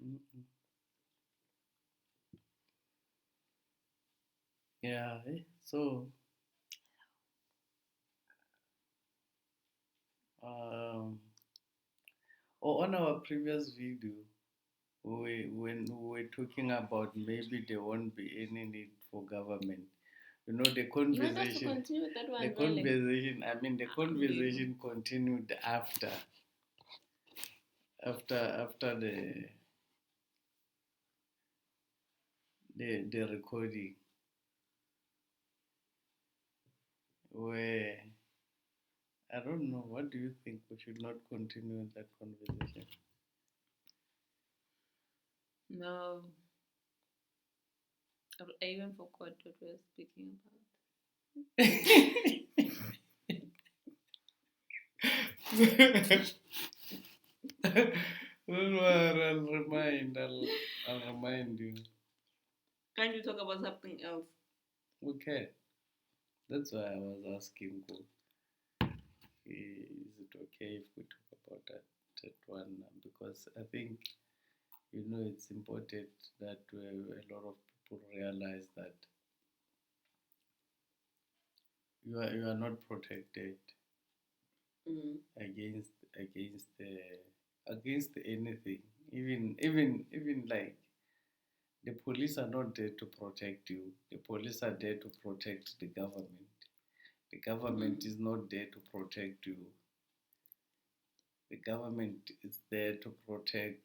Mm-mm. Yeah. So, um, on our previous video, when we were talking about maybe there won't be any need for government. The You want us to conversation, continue with that the one, Vale? conversation. I mean, the Unbelievable. conversation continued after the recording, where I don't know. What do you think? We should not continue that conversation. No, I even forgot what we were speaking Don't worry, I'll remind you. about. Can't you talk about something else? Okay, that's why I was asking you, is it okay if we talk about that one? Because I think, it's important that a lot of people realize that you are not protected Mm. against against against anything. Even like the police are not there to protect you. The police are there to protect the government. The Mm. government is not there to protect you. The government is there to protect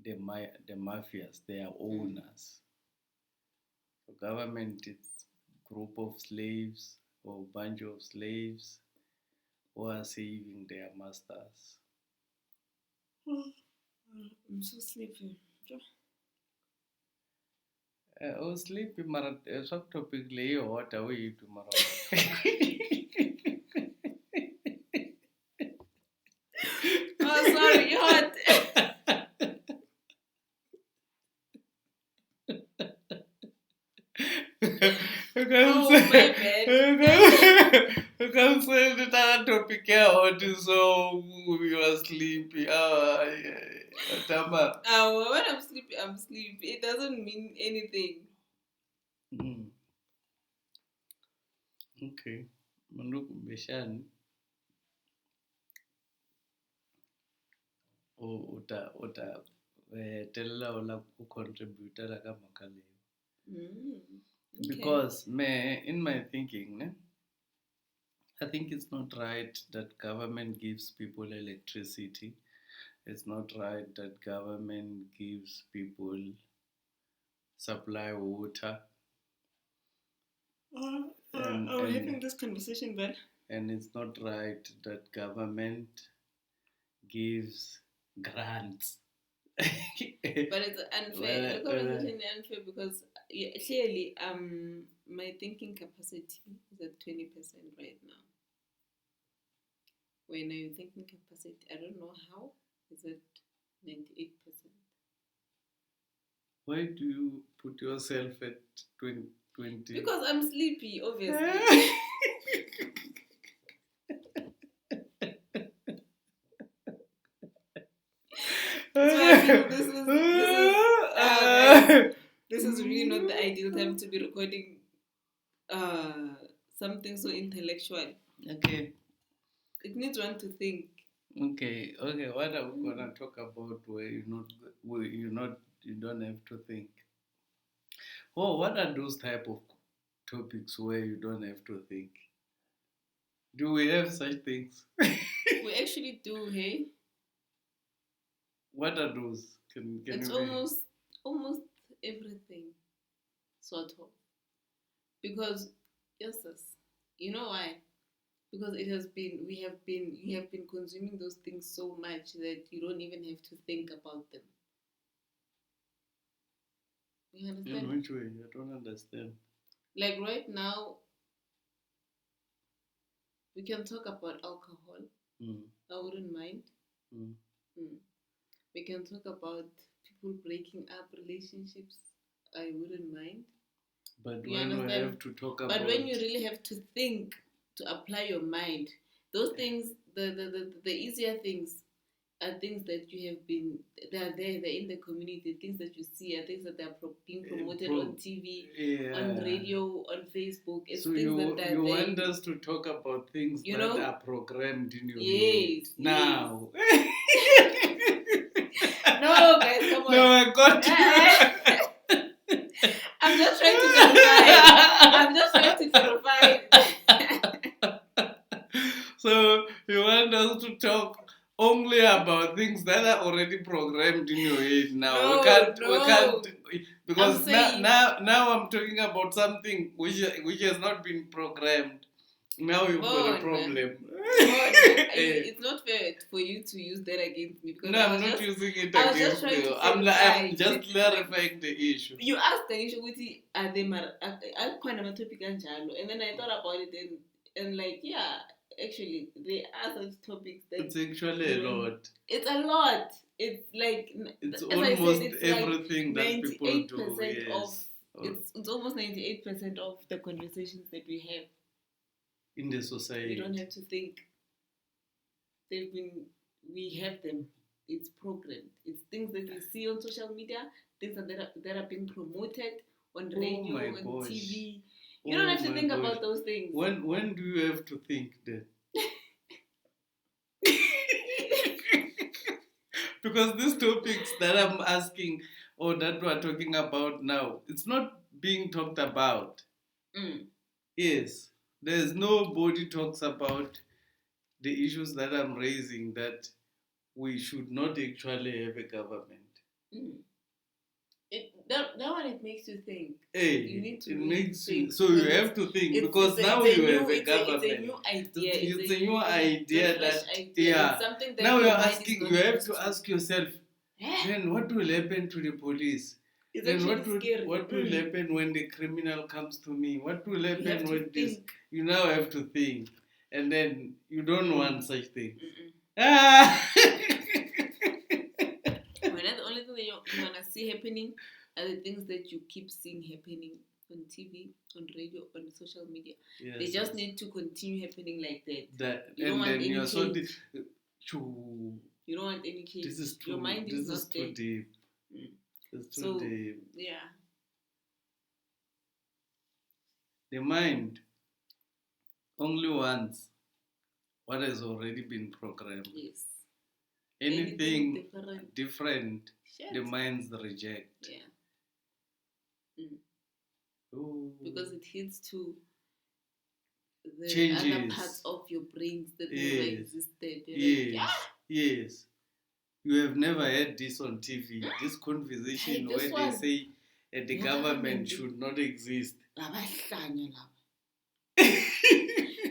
the mafias, their Mm. owners. The government is group of slaves or bunch of slaves who are saving their masters. I'm so sleepy. Oh, sleepy mara sub topic lay what away tomorrow. Oh, sorry, hot. You can Oh, my bad. you can say that topic out so you are sleepy. Whatever. When I'm sleepy, I'm sleepy. It doesn't mean anything. Mm, okay. Manduku Beshani, uta tell ola ku contributor la ka makale. Mm. Okay. Because in my thinking, I think it's not right that government gives people electricity. It's not right that government gives people supply water. Are we And having this conversation, but it's not right that government gives grants. but it's unfair. The conversation is unfair because clearly, my thinking capacity is at 20% right now. When I'm thinking capacity, I don't know how is it 98%. Why do you put yourself at 20? Because I'm sleepy, obviously. That's why I feel guys, this is really not the ideal time to be recording something so intellectual. Okay. It needs one to think. Okay. What are we gonna talk about where you don't have to think? Oh, what are those type of topics where you don't have to think? Do we have such things? We actually do, hey? What are those? Can It's you be? almost everything, sort of. Because yes, you know why? Because we have been consuming those things so much that you don't even have to think about them. You In understand? which way? I don't understand. Like right now, we can talk about alcohol. Mm. I wouldn't mind. Mm. Mm. We can talk about people breaking up relationships. I wouldn't mind. But You when we understand? have to talk But when you about really have to think, to apply your mind, those things, the easier things, are things that you have been, they are there, they're in the community, things that you see are things that are being promoted on TV, on radio, on Facebook. It's so things that are you there. want us to talk about things You that know? are programmed in your Yes, head now. No, guys, come on. No, I got you. I'm just trying to verify. I'm just trying to verify. So you want us to talk only about things that are already programmed in your head now. No, we can't because I'm saying- now I'm talking about something which has not been programmed. Now you've got a problem. It's not fair for you to use that against me because No, I'm not using it I was just against trying you. to I'm clarify just clarifying the issue. You asked the issue ukuthi are they quite a topic kanjalo, and then I thought about it and like yeah, actually there are such topics that It's actually a lot. It's a lot. It's like It's as almost I said, it's everything like that people do. 98% Yes. it's almost 98% of the conversations that we have In the society. you don't have to think. We have them. It's programmed. It's things that we see on social media, things that are being promoted on radio, my on gosh. TV. You don't have to think about those things. When do you have to think that? Because these topics that I'm asking or that we're talking about now, it's not being talked about. Yes. There's nobody talks about the issues that I'm raising, that we should not actually have a government. That one, it makes you think. Hey, you need to it really makes you, think. so you have to think because now you have a government. It's a new idea. It's a new idea that idea. yeah. It's something that now your you're mind asking. is You not have used to ask yourself. Then what will happen to the police? It's then scary. what will happen when the criminal comes to me? What will happen when this? Think. You now have to think, and then you don't want such things. The only thing that you want to see happening are the things that you keep seeing happening on TV, on radio, on social media. Yes, they just need to continue happening like that. You don't want any change. You don't want any change. This is too, your mind is not too there. deep. It's too deep. Yeah. The mind only wants what has already been programmed. Yes. Anything different Shit. the minds reject. Yeah. Because it hits to the changes. Other parts of your brains that never existed. Yes. You have never heard this on TV. This conversation where they say the government should not exist.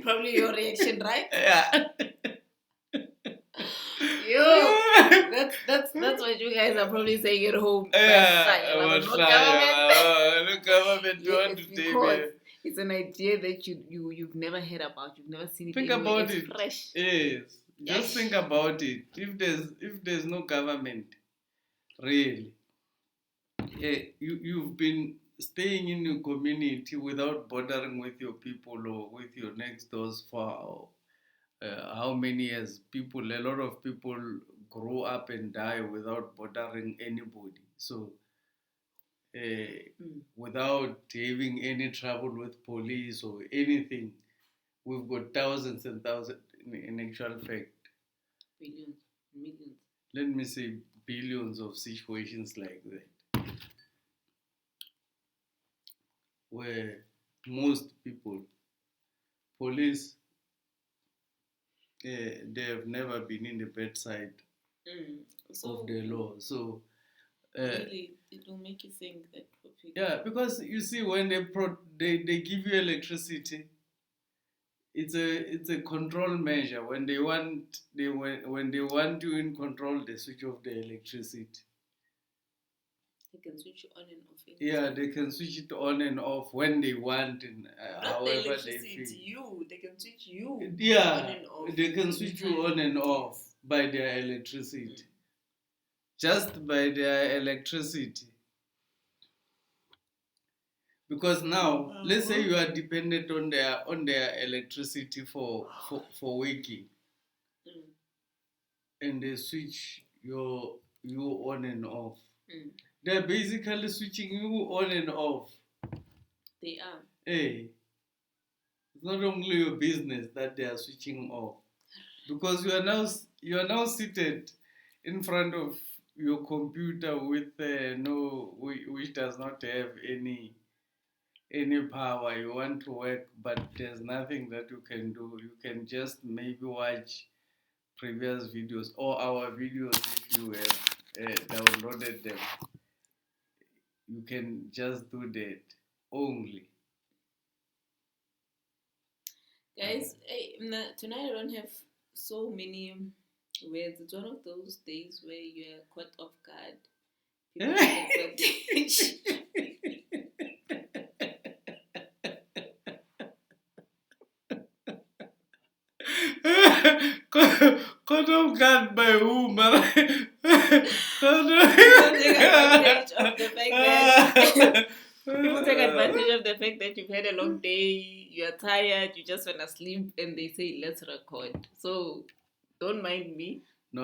Probably your reaction, right? Yeah. That's what you guys are probably saying at home. The government want to take it. It's an idea that you've never heard about. You've never seen it. Think anywhere. about It's it. Fresh. Yes. Just think about it. If there's no government, really, you've been staying in your community without bothering with your people or with your next doors for how many years? A lot of people grow up and die without bothering anybody. So, without having any trouble with police or anything, we've got thousands and thousands. In actual fact, billions, millions. Let me say billions of situations like that, where most people, police, they have never been in the bedside of the law. So really, it will make you think that. Yeah, because you see, when they give you electricity, it's a control measure. When they want you in control, they switch off the electricity. They can switch it on and off. Yeah, they can switch it on and off when they want, and however they feel. They can switch you. Yeah, on and off. They can switch you on and off by their electricity. Just by their electricity. Because now, let's say you are dependent on their electricity for working. and they switch you on and off. Mm. They're basically switching you on and off. They are. Hey, it's not only your business that they are switching off, because you are now seated in front of your computer with no which does not have any power. You want to work, but there's nothing that you can do. You can just maybe watch previous videos or our videos if you have downloaded them. You can just do that only. Guys, tonight I don't have so many words. It's one of those days where you're caught off guard. People take advantage. Caught off guard by who, man? People take advantage of the fact that people take advantage of the fact that you've had a long day, you're tired, you just want to sleep, and they say let's record. So don't mind me. No,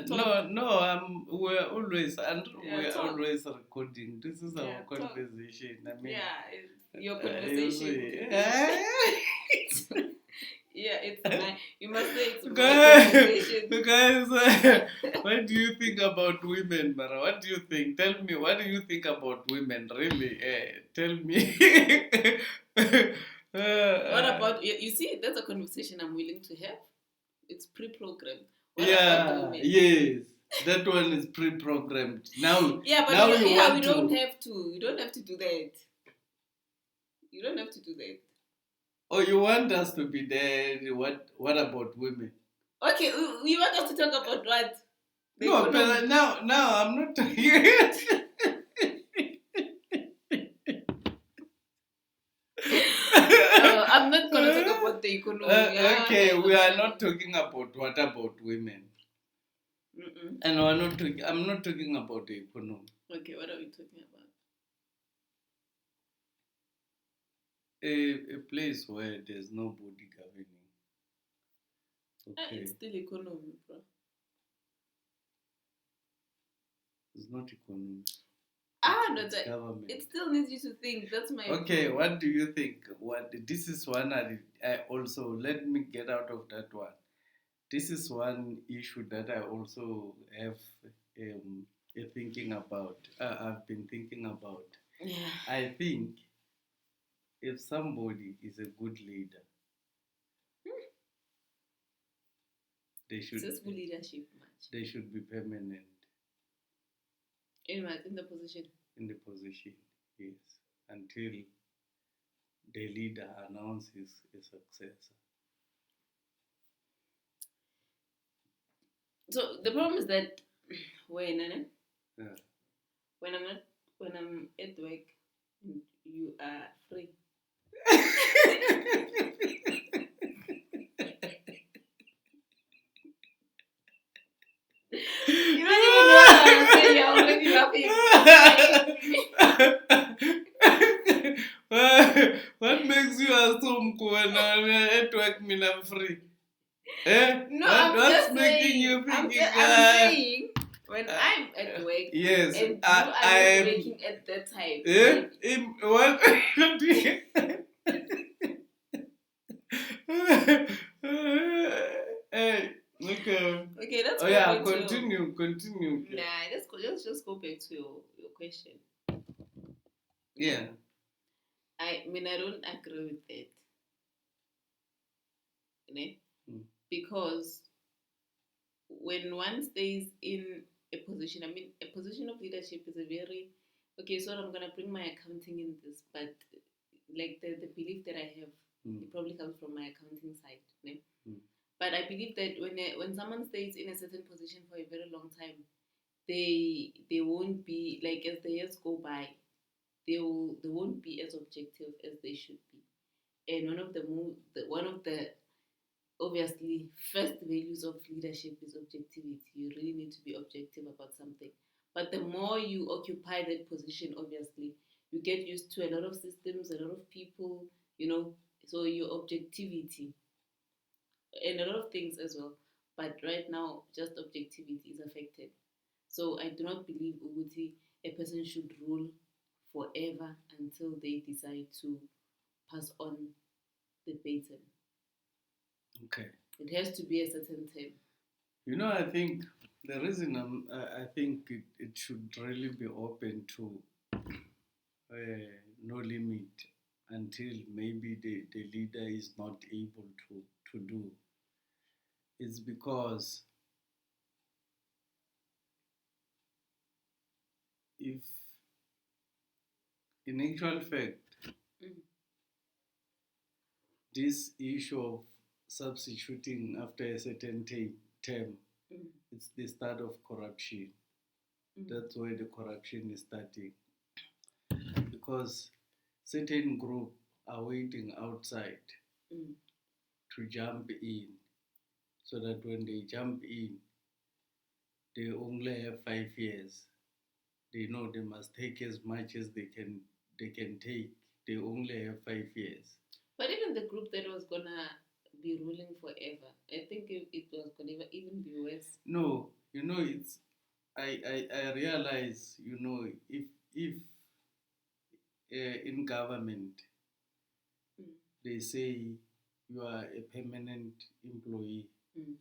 Talk. no. We're always Yeah, we're talk. always recording. This is Yeah, our talk. conversation. I mean, Yeah, it's your you conversation. see. Yeah, it's my. You must say it's my Guys, conversation. guys, what do you think about women, Mara? What do you think? Tell me, what do you think about women? Really, tell me. What about you? See, that's a conversation I'm willing to have. It's pre-programmed. What about Yeah, women? yes, that one is pre-programmed. Now, Yeah, but now you, you yeah, want we don't to. have to. You don't have to do that. You don't have to do that. Oh, you want us to be there? What about women? Okay, you want us to talk about what? The No, economy. but now I'm not talking. I'm not gonna talk about the economy. Okay, we are not talking about what about women, Mm-mm. and we're not talking. I'm not talking about the economy. Okay, what are we talking about? A place where there's nobody governing. Okay, It's still economy, bro. it's not economy. No, It's government. it still needs you to think. That's my. Okay, what do you think? What this is one I also let me get out of that one. This is one issue that I also have thinking about. I've been thinking about. Yeah. I think if somebody is a good leader, they should Successful leadership much. they should be permanent In the position. in the position. Yes, until the leader announces a successor. So the problem is that when Yeah. when I'm at work, you are free. You don't even know what I'm saying. You're already laughing. What makes you assume when I'm at work mean I'm free? Eh? No, What's just making saying. you I'm thinking? saying when I'm at work Yes, and you I are not am. working at that time. Eh? Like, Hey, okay. okay, let's Oh go yeah, back to continue. Nah, let's just go back to your question. Yeah. I mean, I don't agree with that. Ne? Because when one stays in a position, I mean, a position of leadership is a very okay. So I'm gonna bring my accounting in this, but like the belief that I have, it probably comes from my accounting side. Ne? But I believe that when someone stays in a certain position for a very long time, they won't be like as the years go by, they won't be as objective as they should be. And one of the obviously first values of leadership is objectivity. You really need to be objective about something. But the more you occupy that position, obviously, you get used to a lot of systems, a lot of people, so your objectivity and a lot of things as well but right now just objectivity is affected. So I do not believe Uguti a person should rule forever until they decide to pass on the baton. Okay. It has to be a certain term. I think the reason I think it should really be open to no limit until maybe the leader is not able to do. It's because if, in actual fact, Mm, this issue of substituting after a certain term, mm, it's the start of corruption. mm, That's where the corruption is starting. Because certain group are waiting outside mm. to jump in, so that when they jump in, they only have 5 years. They know they must take as much as they can take. They only have 5 years. But even the group that was gonna be ruling forever, I think it was gonna even be worse. No, it's I realize, if in government Mm, they say you are a permanent employee, mm,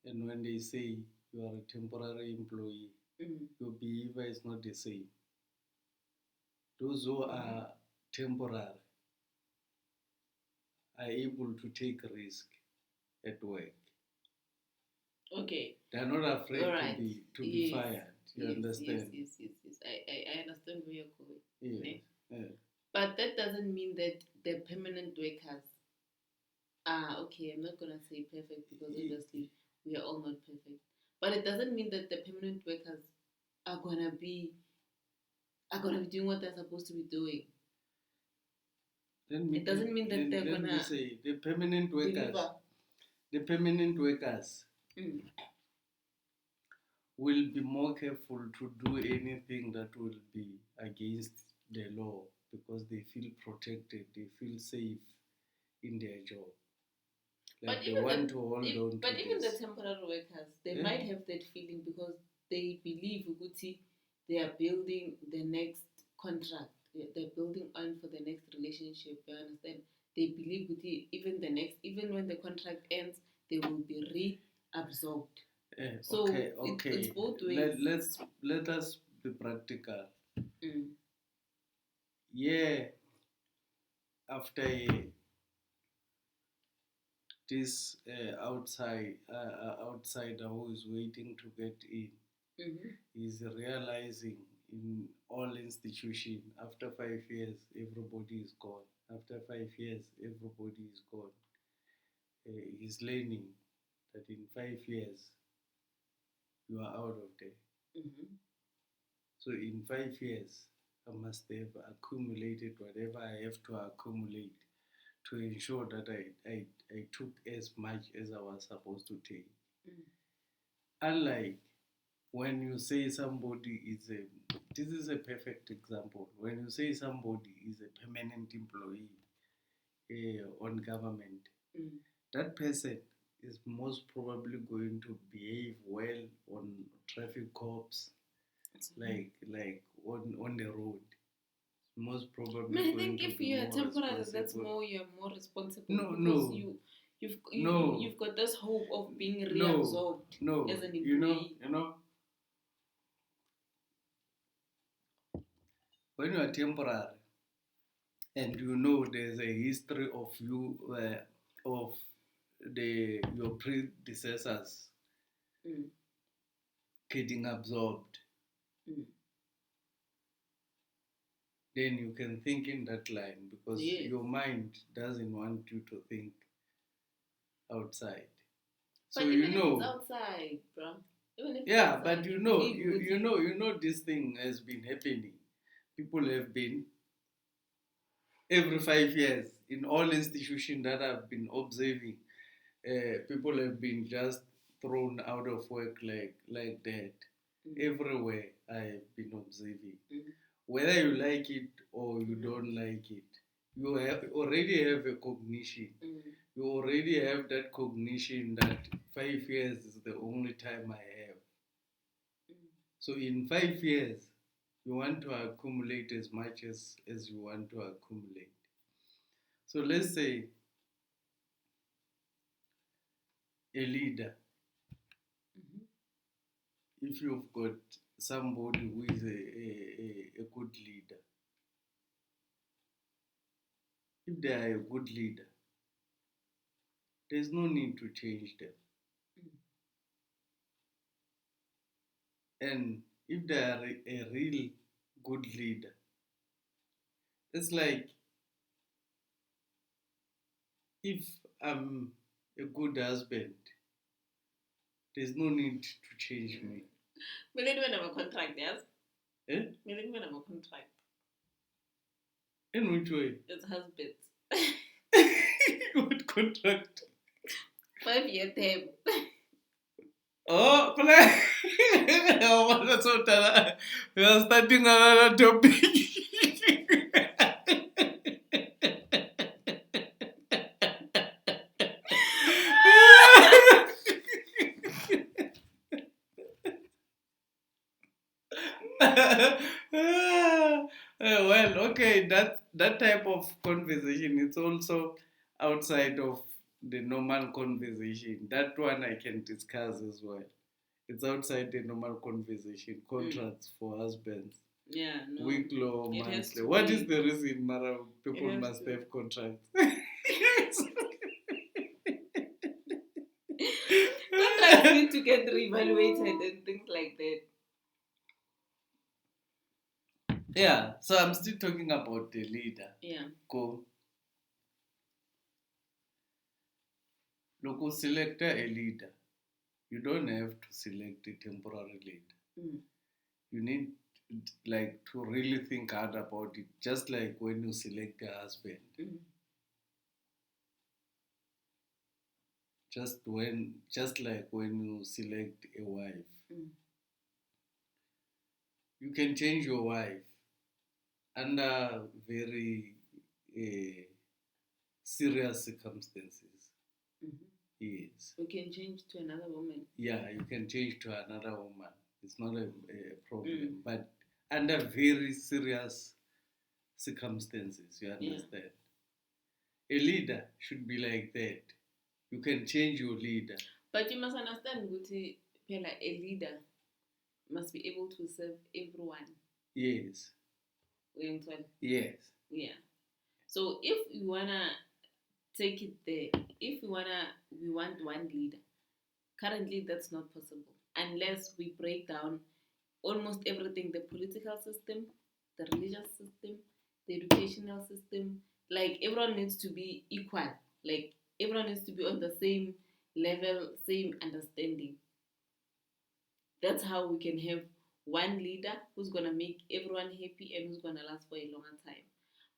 and when they say you are a temporary employee, mm, your behavior is not the same. Those who are temporary are able to take risk at work. okay. They're not afraid All to right. be Yes. fired. You Yes. understand? Yes. I understand where you're going. Yes. Okay? Yeah. But that doesn't mean that the permanent workers are okay. I'm not gonna say perfect because obviously we are all not perfect. But it doesn't mean that the permanent workers are gonna be doing what they're supposed to be doing. It doesn't mean that they're let me gonna say the permanent workers. deliver. The permanent workers Mm. will be more careful to do anything that will be against the law, because they feel protected, they feel safe in their job. Like But they even want to hold on to but even the this. temporary workers, they Yeah. might have that feeling because they believe Uguti they are building the next contract. They're building on for the next relationship. You understand? They believe Uguti even when the contract ends, they will be reabsorbed. So Okay, it's okay. both ways. Let us be practical. Mm, Yeah, after this outsider who is waiting to get in mm-hmm, is realizing in all institutions, after 5 years everybody is gone. After 5 years everybody is gone. He's learning that in 5 years you are out of there. mm-hmm. So in 5 years, I must have accumulated whatever I have to accumulate to ensure that I took as much as I was supposed to take. Mm, Unlike when you say somebody is a, this is a perfect example. When you say somebody is a permanent employee on government, mm. that person is most probably going to behave well on traffic cops, like on the road. Most probably I going think to if be you're more temporary, that's responsible. you're more responsible No, because no, no, you've got this hope of being no, reabsorbed no. as an employee. When you are temporary and you know there's a history of you of the your predecessors Mm, getting absorbed, mm. then you can think in that line, because Yes. your mind doesn't want you to think outside. So But even if it's outside, bro. Even if it's yeah, outside, but you believe this thing has been happening. People have been every 5 years in all institutions that I've been observing. People have been just thrown out of work like that. Mm, Everywhere I have been observing, mm, whether you like it or you mm. don't like it, You already have a cognition. You already have that cognition that 5 years is the only time I have. So in 5 years, you want to accumulate as much as you want to accumulate. So let's say a leader, if you've got somebody who is a good leader, if they are a good leader, there's no need to change them. And if they are a real good leader, it's like if I'm a good husband, there's no need to change me. Meaning when I'm a contract, yes? Eh? Meaning when I'm a contract. In which way? It's husbands. What contract? 5-year term. Oh, play. Oh, that's what we are starting another topic. Well, okay, that type of conversation, it's also outside of the normal conversation. That one I can discuss as well. It's outside the normal conversation. Contracts for husbands. Yeah, no. Weekly or It has monthly. to What be- is the reason, Mara? People has must to- have contracts. Contracts need to get reevaluated and things like that. Yeah, so I'm still talking about the leader. Yeah. Go. Look, select a leader. You don't have to select a temporary leader. You need like to really think hard about it, just like when you select a husband. Just like when you select a wife. You can change your wife under very serious circumstances. Yes. We can change to another woman. Yeah, you can change to another woman. It's not a problem. But under very serious circumstances, you understand? A leader should be like that. You can change your leader. But you must understand, Guti, a leader must be able to serve everyone. Yes. Yes. Yeah. So if you wanna take it there, if we want one leader, currently that's not possible unless we break down almost everything: the political system, the religious system, the educational system. Like everyone needs to be equal. Like everyone needs to be on the same level, same understanding. That's how we can have one leader who's gonna make everyone happy and who's gonna last for a longer time.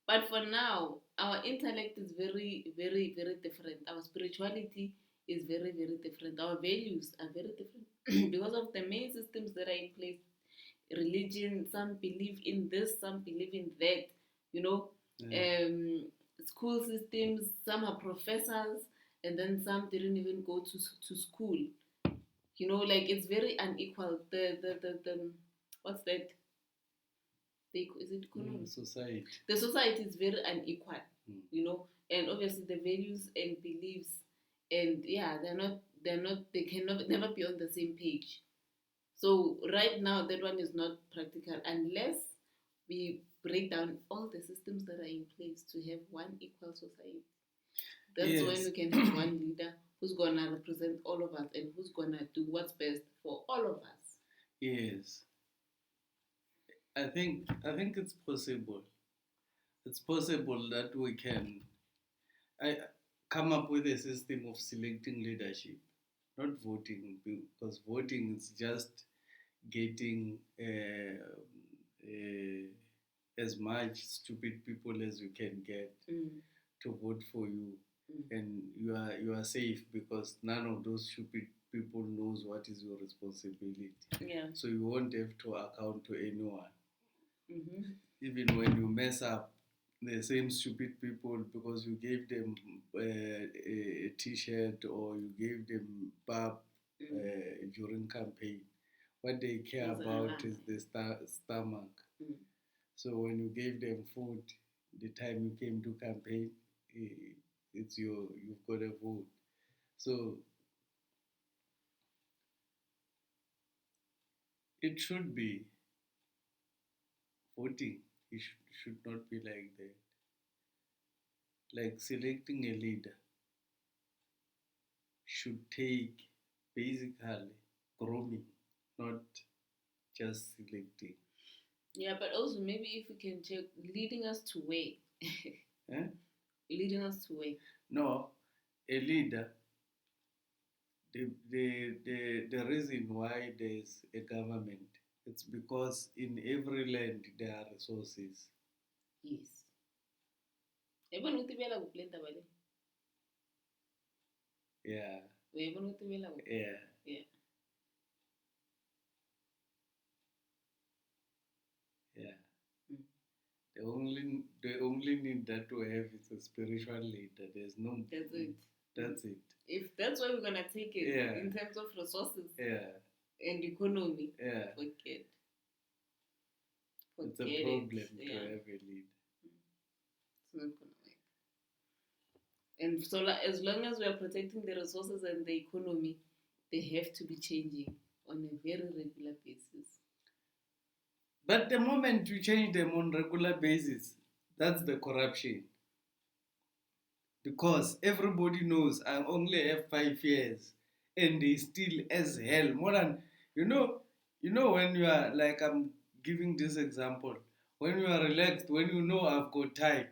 But for now, our intellect is very, very, very different. Our spirituality is very, very different. Our values are very different because of the main systems that are in place. Religion, some believe in this, some believe in that. You know, school systems, some are professors, and then some didn't even go to school. You know, like it's very unequal. The what's that? Is it economy? Society. The society is very unequal, you know, and obviously the values and beliefs, and yeah, they can never be on the same page. So right now that one is not practical unless we break down all the systems that are in place to have one equal society. That's when we can have one leader who's gonna represent all of us and who's gonna do what's best for all of us. Yes. I think it's possible. It's possible that we can come up with a system of selecting leadership, not voting, because voting is just getting as much stupid people as you can get to vote for you, and you are safe because none of those stupid people knows what is your responsibility. Yeah. So you won't have to account to anyone. Even when you mess up, the same stupid people because you gave them a t-shirt or you gave them pap during campaign. What they care Is about alarm. is the stomach. Mm. So when you gave them food, the time you came to campaign, it's you've got a vote. So it should be voting. It should not be like that. Like selecting a leader should take basically grooming, not just selecting. Yeah, but also maybe if we can check leading us to where? Eh? Leading us to where? No, a leader. The reason why there's a government, it's because in every land there are resources. Yes. Yabona ukuthi bela kuphi le ndaba le? Yeah, Uyayibona ukuthi bela kuphi? yeah. Yeah. Yeah. Mm. The only need that we have is a spiritual leader. There's no. That's it. That's it. If that's why we're gonna take it Yeah. in terms of resources Yeah. and economy, Yeah. forget. It's a Forget problem it. to Yeah. have a leader. It's not gonna work. And so as long as we are protecting the resources and the economy, they have to be changing on a very regular basis. But the moment you change them on regular basis, that's the corruption. Because everybody knows I only have 5 years and they still as hell. More than when you are like I'm giving this example. When you are relaxed, when you know I've got time.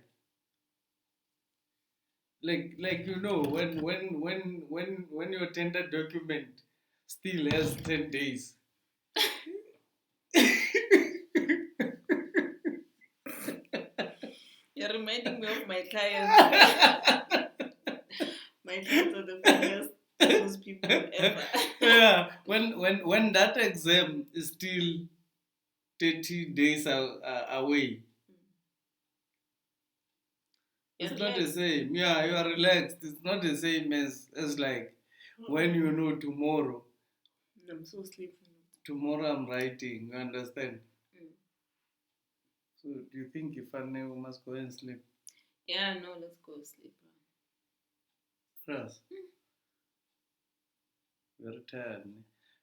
Like when your tender document still has 10 days. You're reminding me of my clients. My clients are the funniest those people ever. Yeah, when that exam is still 30 days away, You're it's not the relaxed. same. Yeah, you are relaxed. It's not the same as like when you know tomorrow. I'm so sleepy. Tomorrow I'm writing. You understand? Mm. So do you think if I know must go and sleep? Yeah, no, let's go sleep. Yes. Very tired.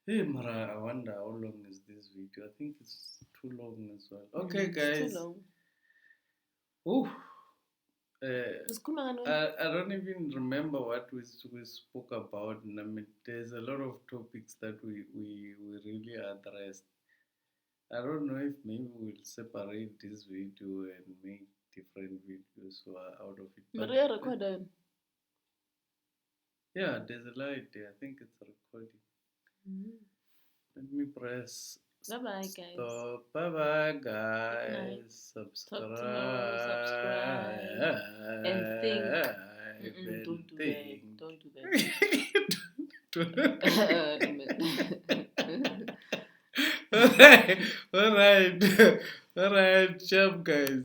Hey Mara, I wonder how long is this video? I think it's too long as well. Okay, It's guys. too long. Oh, It's cool, man. I don't even remember what we spoke about. And I mean, there's a lot of topics that we really addressed. I don't know if maybe we'll separate this video and make different videos out of it. But Maria recorded. yeah, there's a light there. I think it's recording. Let me press Bye bye, guys. stop. Bye bye, night. guys. Talk Subscribe. tomorrow. Subscribe. And think. Don't do that. Don't do that. Alright, alright, sharp guys.